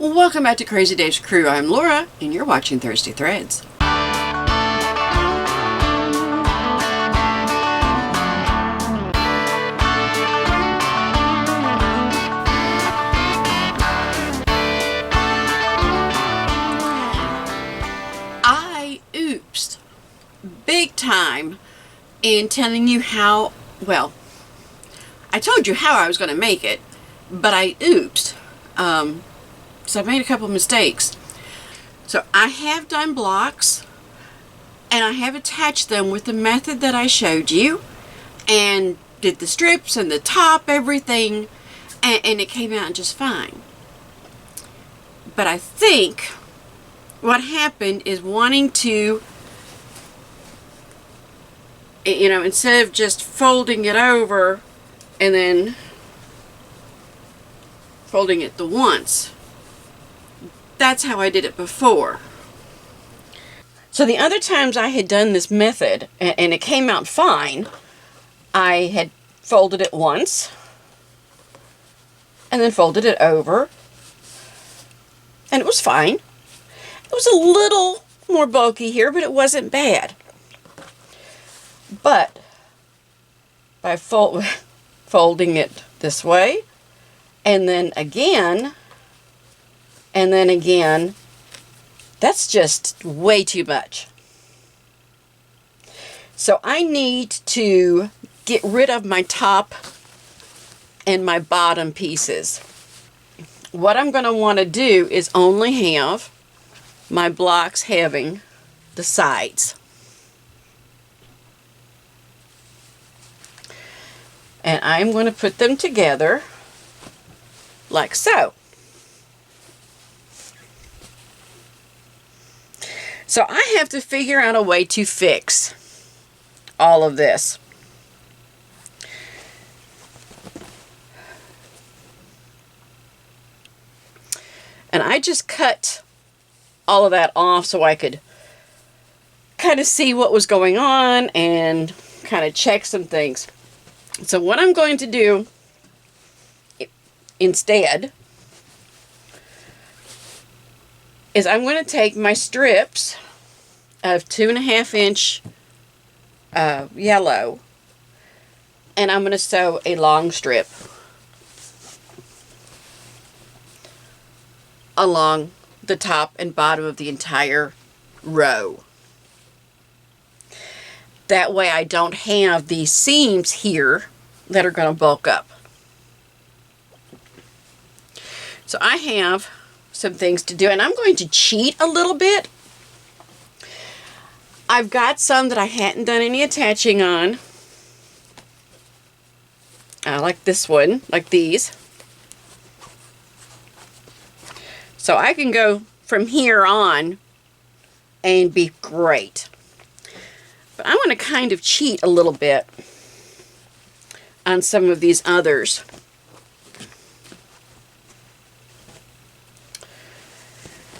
Welcome back to Crazy Dave's Crew. I'm Laura, and you're watching Thursday Threads. I oopsed big time in telling you how, well, I told you how I was going to make it, but I oopsed. So I've made a couple of mistakes. So I have done blocks and I have attached them with the method that I showed you and did the strips and the top, everything, and it came out just fine. But I think what happened is wanting to, instead of just folding it over and then folding it the once. That's how I did it before. So the other times I had done this method and it came out fine, I had folded it once and then folded it over and it was fine. It was a little more bulky here, but it wasn't bad. But by folding it this way and then again, and then again, that's just way too much. So I need to get rid of my top and my bottom pieces. What I'm going to want to do is only have my blocks having the sides. And I'm going to put them together like so. So I have to figure out a way to fix all of this. And I just cut all of that off so I could kind of see what was going on and kind of check some things. So what I'm going to do instead is I'm going to take my strips of 2.5 inch yellow and I'm going to sew a long strip along the top and bottom of the entire row. That way I don't have these seams here that are going to bulk up. So I have some things to do, and I'm going to cheat a little bit. I've got some that I hadn't done any attaching on. I like this one, like these. So I can go from here on and be great. But I want to kind of cheat a little bit on some of these others.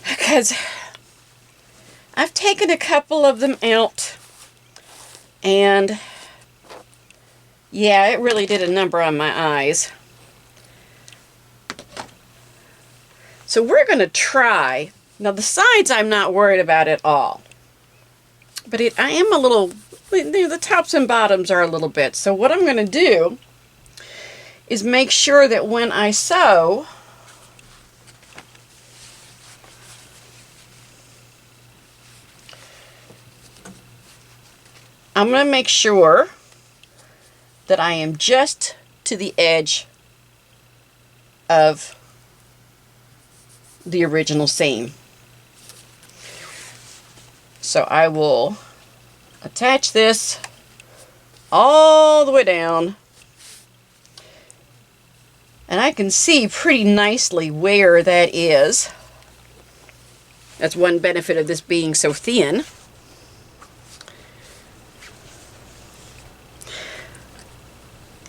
Because I've taken a couple of them out and yeah, it really did a number on my eyes. So we're going to try. Now the sides I'm not worried about at all. But I am a little, the tops and bottoms are a little bit. So what I'm going to do is make sure that when I sew, I'm going to make sure that I am just to the edge of the original seam. So I will attach this all the way down. And I can see pretty nicely where that is. That's one benefit of this being so thin.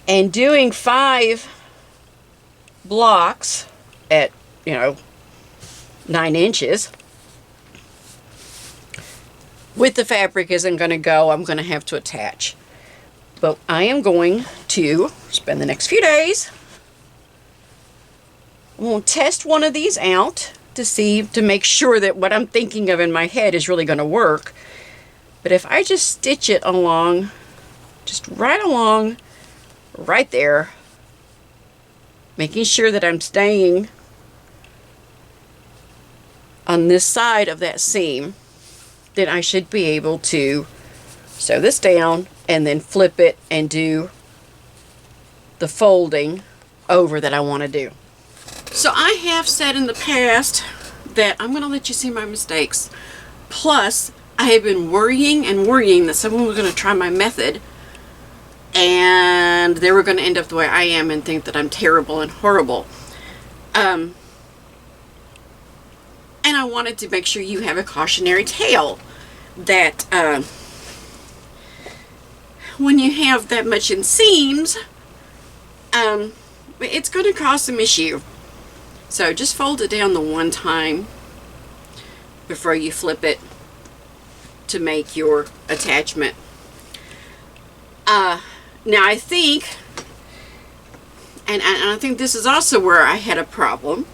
And doing 5 blocks at, 9 inches with the fabric isn't going to go. I'm going to have to attach. But I am going to spend the next few days. I'm going to test one of these out to make sure that what I'm thinking of in my head is really going to work. But if I just stitch it along, just right along, right there, making sure that I'm staying on this side of that seam, then I should be able to sew this down and then flip it and do the folding over that I want to do. So I have said in the past that I'm going to let you see my mistakes. Plus, I have been worrying and worrying that someone was going to try my method and they were going to end up the way I am and think that I'm terrible and horrible. And I wanted to make sure you have a cautionary tale that when you have that much in seams, it's going to cause some issue. So just fold it down the one time before you flip it to make your attachment. Now I think, and I think this is also where I had a problem.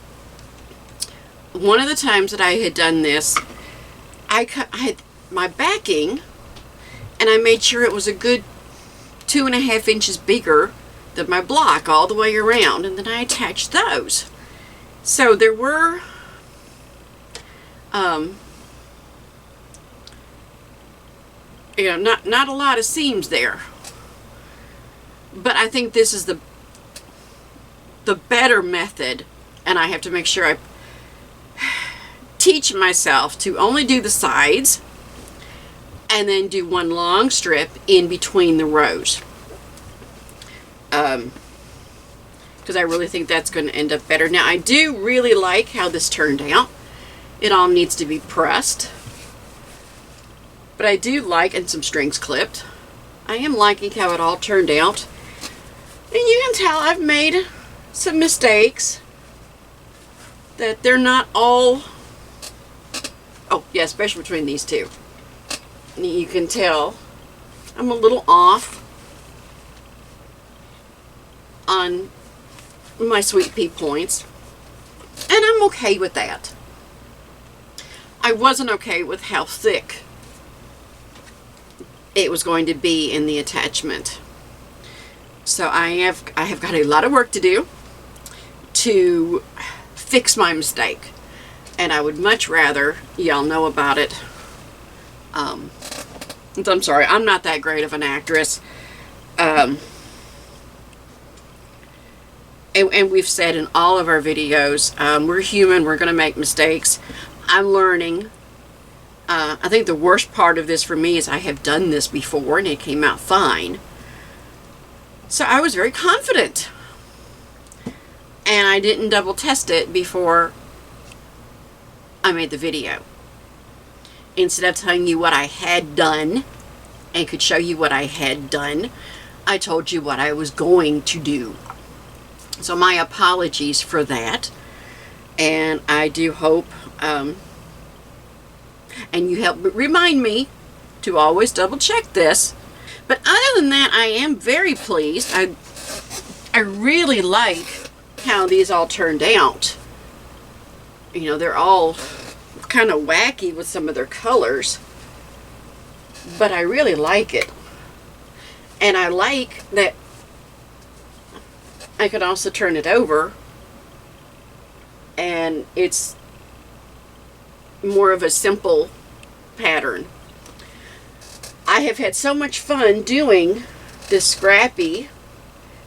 One of the times that I had done this, I had my backing, and I made sure it was a good 2.5 inches bigger than my block all the way around, and then I attached those. So there were not a lot of seams there, but I think this is the better method, and I have to make sure I teach myself to only do the sides and then do one long strip in between the rows, because I really think that's going to end up better. Now I do really like how this turned out. It all needs to be pressed, but I do like, and some strings clipped, I am liking how it all turned out. And you can tell I've made some mistakes, that they're not all, oh yeah, especially between these two. You can tell I'm a little off on my sweet pea points, and I'm okay with that. I wasn't okay with how thick it was going to be in the attachment. So I have got a lot of work to do to fix my mistake, and I would much rather y'all know about it. I'm sorry, I'm not that great of an actress. And we've said in all of our videos, we're human, we're going to make mistakes. I'm learning. I think the worst part of this for me is I have done this before and it came out fine. So I was very confident. And I didn't double test it before I made the video. Instead of telling you what I had done and could show you what I had done, I told you what I was going to do. So my apologies for that. And I do hope, and you help remind me to always double check this. But other than that, I am very pleased. I really like how these all turned out. You know, they're all kind of wacky with some of their colors, but I really like it. And I like that I could also turn it over and it's more of a simple pattern. I have had so much fun doing this Scrappy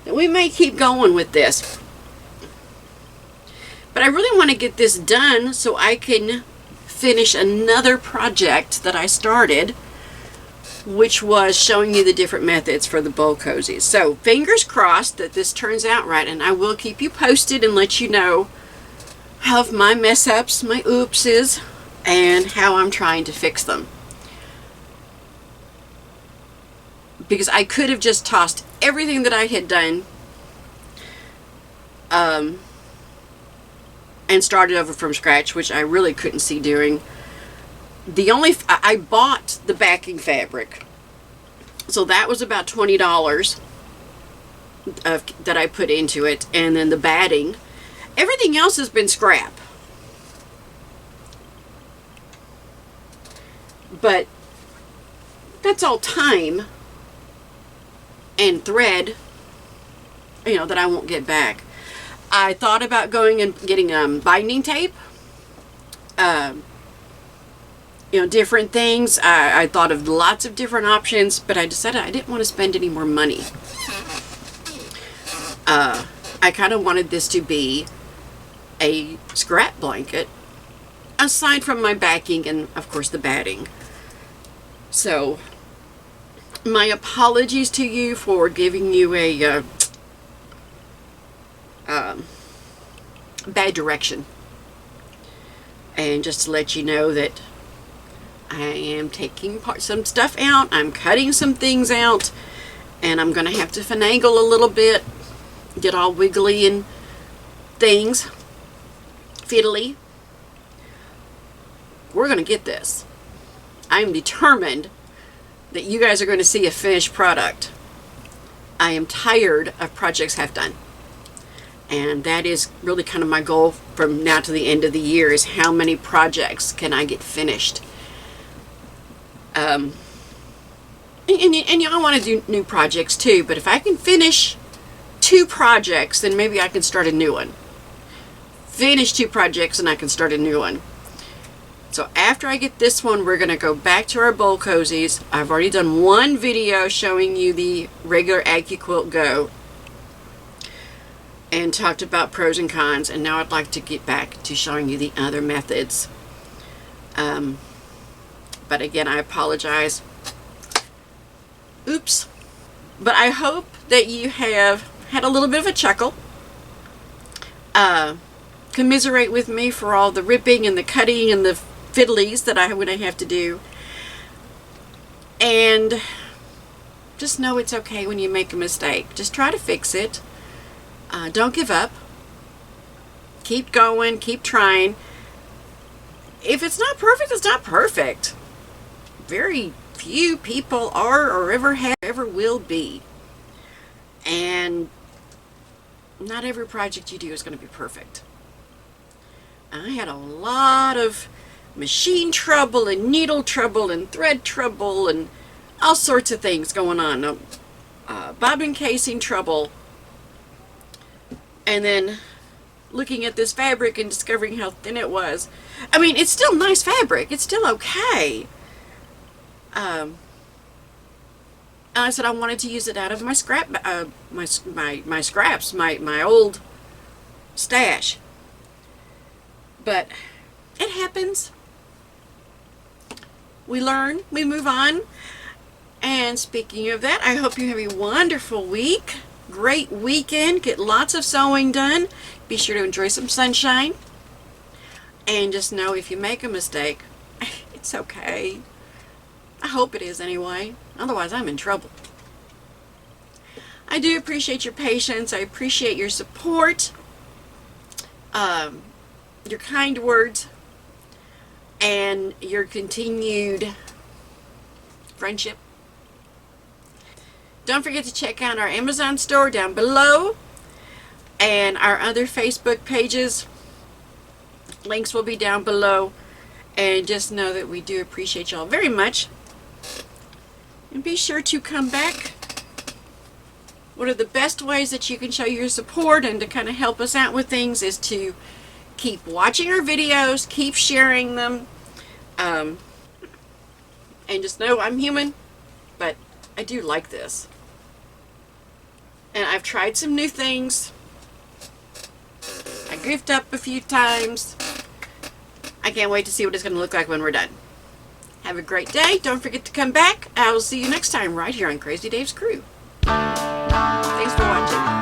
that we may keep going with this. But I really want to get this done so I can finish another project that I started, which was showing you the different methods for the bowl cozies. So fingers crossed that this turns out right, and I will keep you posted and let you know how my mess ups, my oopses, and how I'm trying to fix them. Because I could have just tossed everything that I had done and started over from scratch, which I really couldn't see doing. I bought the backing fabric, so that was about $20 that I put into it, and then the batting. Everything else has been scrap. But that's all time and thread, you know, that I won't get back. I thought about going and getting binding tape, you know, different things. I thought of lots of different options, but I decided I didn't want to spend any more money. I kind of wanted this to be a scrap blanket, aside from my backing and, of course, the batting. So, my apologies to you for giving you a bad direction. And just to let you know that I am taking some stuff out, I'm cutting some things out, and I'm going to have to finagle a little bit, get all wiggly and things, fiddly. We're going to get this. I'm determined that you guys are going to see a finished product. I am tired of projects half done. And that is really kind of my goal from now to the end of the year, is how many projects can I get finished. And y'all want to do new projects too, but if I can finish 2 projects, then maybe I can start a new one. Finish 2 projects and I can start a new one. So after I get this one, we're going to go back to our bowl cozies. I've already done one video showing you the regular Quilt Go and talked about pros and cons, and now I'd like to get back to showing you the other methods. But again, I apologize. Oops. But I hope that you have had a little bit of a chuckle. Commiserate with me for all the ripping and the cutting and the fiddlies that I'm going to have to do. And just know it's okay when you make a mistake. Just try to fix it. Don't give up. Keep going. Keep trying. If it's not perfect, it's not perfect. Very few people are or ever have, ever will be. And not every project you do is going to be perfect. I had a lot of machine trouble and needle trouble and thread trouble and all sorts of things going on. Bobbin casing trouble. And then looking at this fabric and discovering how thin it was. I mean, it's still nice fabric. It's still okay. And I said I wanted to use it out of my scrap, my scraps, my old stash. But it happens. We learn, we move on. And speaking of that, I hope you have a wonderful week. Great weekend. Get lots of sewing done. Be sure to enjoy some sunshine. And just know if you make a mistake, it's okay. I hope it is anyway. Otherwise, I'm in trouble. I do appreciate your patience. I appreciate your support. Your kind words. And your continued friendship. Don't forget to check out our Amazon store down below. And our other Facebook pages. Links will be down below. And just know that we do appreciate y'all very much. And be sure to come back. One of the best ways that you can show your support and to kind of help us out with things is to keep watching our videos, keep sharing them. And just know I'm human, but I do like this. And I've tried some new things. I goofed up a few times. I can't wait to see what it's going to look like when we're done. Have a great day. Don't forget to come back. I will see you next time right here on Crazy Dave's Crew. Thanks for watching.